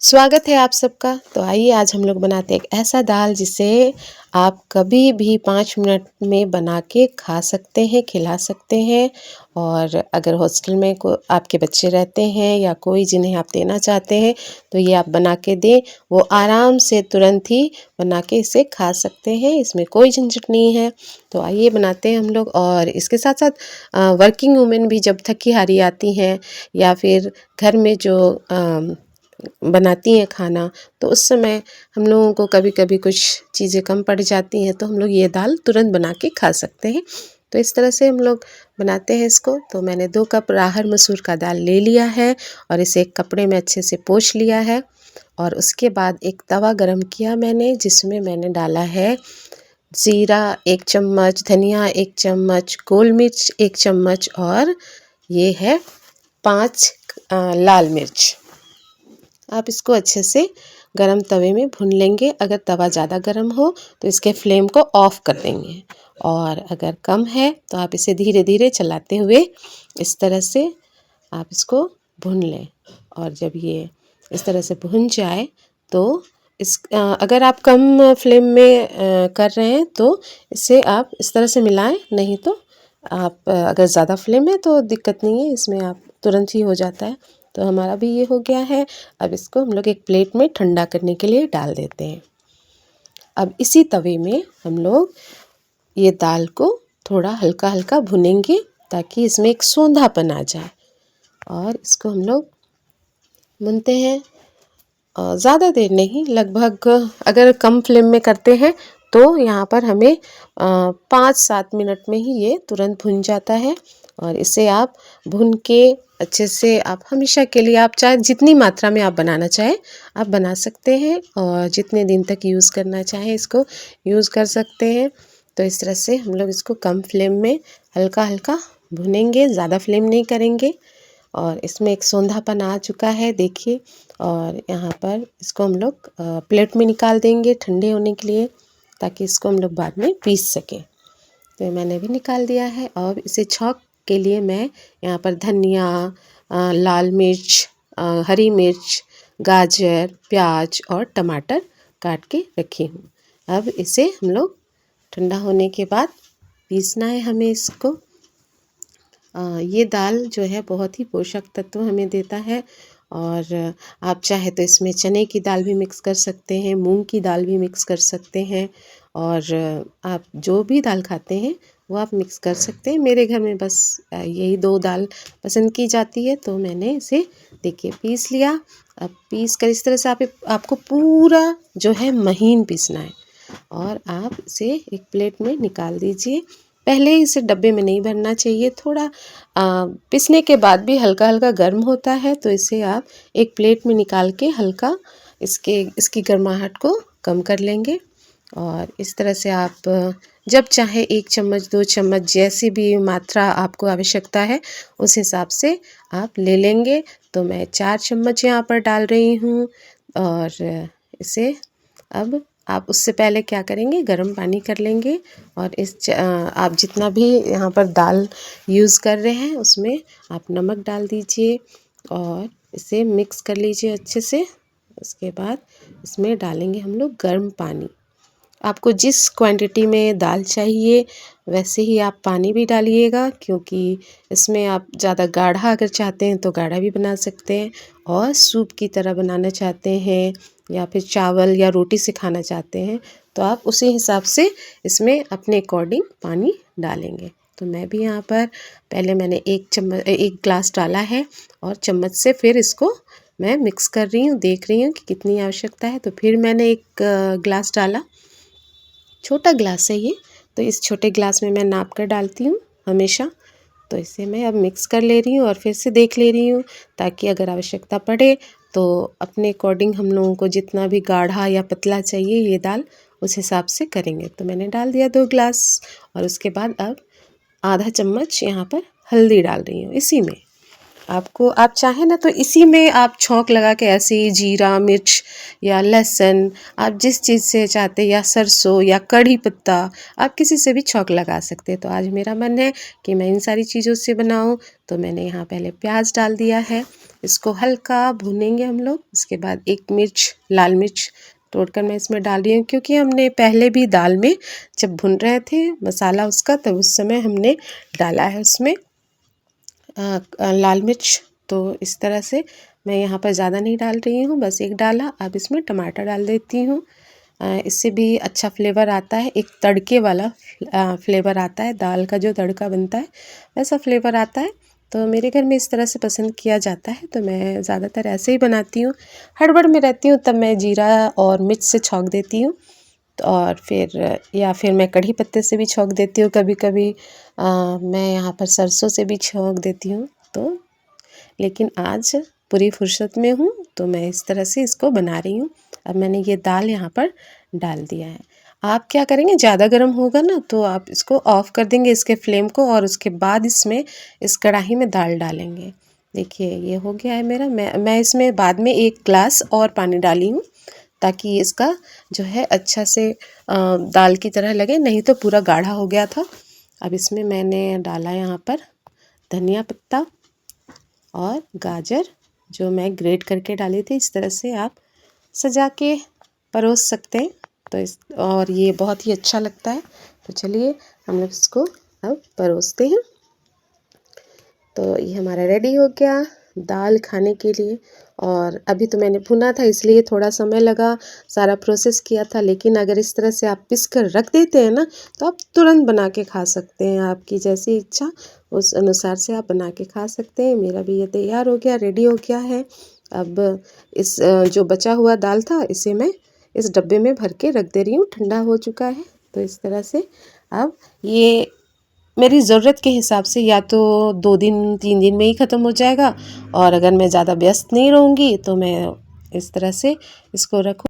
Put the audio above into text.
स्वागत है आप सबका। तो आइए आज हम लोग बनाते हैं एक ऐसा दाल जिसे आप कभी भी 5 मिनट में बना के खा सकते हैं, खिला सकते हैं। और अगर हॉस्टल में आपके बच्चे रहते हैं या कोई जिन्हें आप देना चाहते हैं तो ये आप बना के दें, वो आराम से तुरंत ही बना के इसे खा सकते हैं। इसमें कोई झंझट नहीं है। तो आइए बनाते हैं हम लोग। और इसके साथ साथ वर्किंग वुमेन भी जब थकी हारी आती हैं या फिर घर में जो बनाती हैं खाना, तो उस समय हम लोगों को कभी कभी कुछ चीज़ें कम पड़ जाती हैं तो हम लोग ये दाल तुरंत बना के खा सकते हैं। तो इस तरह से हम लोग बनाते हैं इसको। तो मैंने 2 कप राहर मसूर का दाल ले लिया है और इसे एक कपड़े में अच्छे से पोंछ लिया है। और उसके बाद एक तवा गरम किया मैंने, जिसमें मैंने डाला है ज़ीरा 1 चम्मच, धनिया 1 चम्मच, गोल मिर्च 1 चम्मच और ये है 5 लाल मिर्च। आप इसको अच्छे से गरम तवे में भून लेंगे। अगर तवा ज़्यादा गरम हो तो इसके फ्लेम को ऑफ़ कर देंगे, और अगर कम है तो आप इसे धीरे धीरे चलाते हुए इस तरह से आप इसको भून लें। और जब ये इस तरह से भुन जाए तो अगर आप कम फ्लेम में कर रहे हैं तो इसे आप इस तरह से मिलाएं, नहीं तो आप अगर ज़्यादा फ्लेम है तो दिक्कत नहीं है, इसमें आप तुरंत ही हो जाता है। तो हमारा भी ये हो गया है। अब इसको हम लोग एक प्लेट में ठंडा करने के लिए डाल देते हैं। अब इसी तवे में हम लोग ये दाल को थोड़ा हल्का हल्का भुनेंगे ताकि इसमें एक सोंधापन आ जाए। और इसको हम लोग भूनते हैं ज़्यादा देर नहीं, लगभग अगर कम फ्लेम में करते हैं तो यहाँ पर हमें 5-7 मिनट में ही ये तुरंत भुन जाता है। और इसे आप भून के अच्छे से आप हमेशा के लिए, आप चाहे जितनी मात्रा में आप बनाना चाहें आप बना सकते हैं, और जितने दिन तक यूज़ करना चाहें इसको यूज़ कर सकते हैं। तो इस तरह से हम लोग इसको कम फ्लेम में हल्का हल्का भुनेंगे, ज़्यादा फ्लेम नहीं करेंगे। और इसमें एक सोंधापन आ चुका है, देखिए। और यहाँ पर इसको हम लोग प्लेट में निकाल देंगे ठंडे होने के लिए, ताकि इसको हम लोग बाद में पीस सकें। तो मैंने भी निकाल दिया है। और इसे छौंक के लिए मैं यहाँ पर धनिया, लाल मिर्च, हरी मिर्च, गाजर, प्याज और टमाटर काट के रखी हूँ। अब इसे हम लोग ठंडा होने के बाद पीसना है हमें इसको। ये दाल जो है बहुत ही पोषक तत्व हमें देता है। और आप चाहे तो इसमें चने की दाल भी मिक्स कर सकते हैं, मूंग की दाल भी मिक्स कर सकते हैं, और आप जो भी दाल खाते हैं वो आप मिक्स कर सकते हैं। मेरे घर में बस यही 2 दाल पसंद की जाती है, तो मैंने इसे देखिए पीस लिया। अब पीस कर इस तरह से आपको पूरा जो है महीन पीसना है। और आप इसे एक प्लेट में निकाल दीजिए। पहले ही इसे डब्बे में नहीं भरना चाहिए, थोड़ा पिसने के बाद भी हल्का हल्का गर्म होता है, तो इसे आप एक प्लेट में निकाल के हल्का इसकी गर्माहट को कम कर लेंगे। और इस तरह से आप जब चाहे 1 चम्मच 2 चम्मच जैसी भी मात्रा आपको आवश्यकता है उस हिसाब से आप ले लेंगे। तो मैं 4 चम्मच यहाँ पर डाल रही हूँ। और इसे अब आप उससे पहले क्या करेंगे, गर्म पानी कर लेंगे। और आप जितना भी यहाँ पर दाल यूज़ कर रहे हैं उसमें आप नमक डाल दीजिए और इसे मिक्स कर लीजिए अच्छे से। उसके बाद इसमें डालेंगे हम लोग गर्म पानी। आपको जिस क्वांटिटी में दाल चाहिए वैसे ही आप पानी भी डालिएगा, क्योंकि इसमें आप ज़्यादा गाढ़ा अगर चाहते हैं तो गाढ़ा भी बना सकते हैं, और सूप की तरह बनाना चाहते हैं या फिर चावल या रोटी से खाना चाहते हैं तो आप उसी हिसाब से इसमें अपने अकॉर्डिंग पानी डालेंगे। तो मैं भी यहाँ पर पहले मैंने 1 ग्लास डाला है, और चम्मच से फिर इसको मैं मिक्स कर रही हूँ, देख रही हूँ कि कितनी आवश्यकता है। तो फिर मैंने 1 ग्लास डाला, छोटा ग्लास है ये, तो इस छोटे ग्लास में मैं नाप कर डालती हूँ हमेशा। तो इसे मैं अब मिक्स कर ले रही हूँ और फिर से देख ले रही हूँ, ताकि अगर आवश्यकता पड़े तो अपने अकॉर्डिंग हम लोगों को जितना भी गाढ़ा या पतला चाहिए ये दाल उस हिसाब से करेंगे। तो मैंने डाल दिया 2 ग्लास, और उसके बाद अब आधा चम्मच यहाँ पर हल्दी डाल रही हूँ इसी में। आप चाहें ना तो इसी में आप छौंक लगा के ऐसे ही जीरा मिर्च या लहसुन, आप जिस चीज़ से चाहते हैं, या सरसों या कड़ी पत्ता, आप किसी से भी छौंक लगा सकते हैं। तो आज मेरा मन है कि मैं इन सारी चीज़ों से बनाऊं, तो मैंने यहाँ पहले प्याज डाल दिया है। इसको हल्का भूनेंगे हम लोग। इसके बाद एक मिर्च, लाल मिर्च तोड़कर मैं इसमें डाल रही हूँ, क्योंकि हमने पहले भी दाल में जब भून रहे थे मसाला उसका, तब उस समय हमने डाला है उसमें लाल मिर्च। तो इस तरह से मैं यहाँ पर ज़्यादा नहीं डाल रही हूँ, बस एक डाला। अब इसमें टमाटर डाल देती हूँ। इससे भी अच्छा फ्लेवर आता है, एक तड़के वाला फ्लेवर आता है, दाल का जो तड़का बनता है वैसा फ्लेवर आता है। तो मेरे घर में इस तरह से पसंद किया जाता है, तो मैं ज़्यादातर ऐसे ही बनाती हूँ। हड़बड़ में रहती हूँ तब मैं जीरा और मिर्च से छौंक देती हूँ, और फिर या फिर मैं कढ़ी पत्ते से भी छौंक देती हूँ। कभी कभी मैं यहाँ पर सरसों से भी छौंक देती हूँ। तो लेकिन आज पूरी फुर्सत में हूँ तो मैं इस तरह से इसको बना रही हूँ। अब मैंने ये दाल यहाँ पर डाल दिया है। आप क्या करेंगे, ज़्यादा गर्म होगा ना तो आप इसको ऑफ़ कर देंगे इसके फ्लेम को, और उसके बाद इसमें इस कढ़ाई में दाल डालेंगे। देखिए ये हो गया है मेरा। मैं इसमें बाद में 1 ग्लास और पानी डाली हूँ, ताकि इसका जो है अच्छा से दाल की तरह लगे, नहीं तो पूरा गाढ़ा हो गया था। अब इसमें मैंने डाला यहाँ पर धनिया पत्ता और गाजर, जो मैं ग्रेट करके डाली थी। इस तरह से आप सजा के परोस सकते हैं, तो इस और ये बहुत ही अच्छा लगता है। तो चलिए हम लोग इसको अब परोसते हैं। तो ये हमारा रेडी हो गया दाल खाने के लिए। और अभी तो मैंने भुना था इसलिए थोड़ा समय लगा, सारा प्रोसेस किया था। लेकिन अगर इस तरह से आप पिस कर रख देते हैं ना, तो आप तुरंत बना के खा सकते हैं। आपकी जैसी इच्छा उस अनुसार से आप बना के खा सकते हैं। मेरा भी ये तैयार हो गया, रेडी हो गया है। अब इस जो बचा हुआ दाल था इसे मैं इस डब्बे में भर के रख दे रही हूँ, ठंडा हो चुका है। तो इस तरह से अब ये मेरी ज़रूरत के हिसाब से या तो 2 दिन 3 दिन में ही ख़त्म हो जाएगा, और अगर मैं ज़्यादा व्यस्त नहीं रहूँगी तो मैं इस तरह से इसको रखूँ।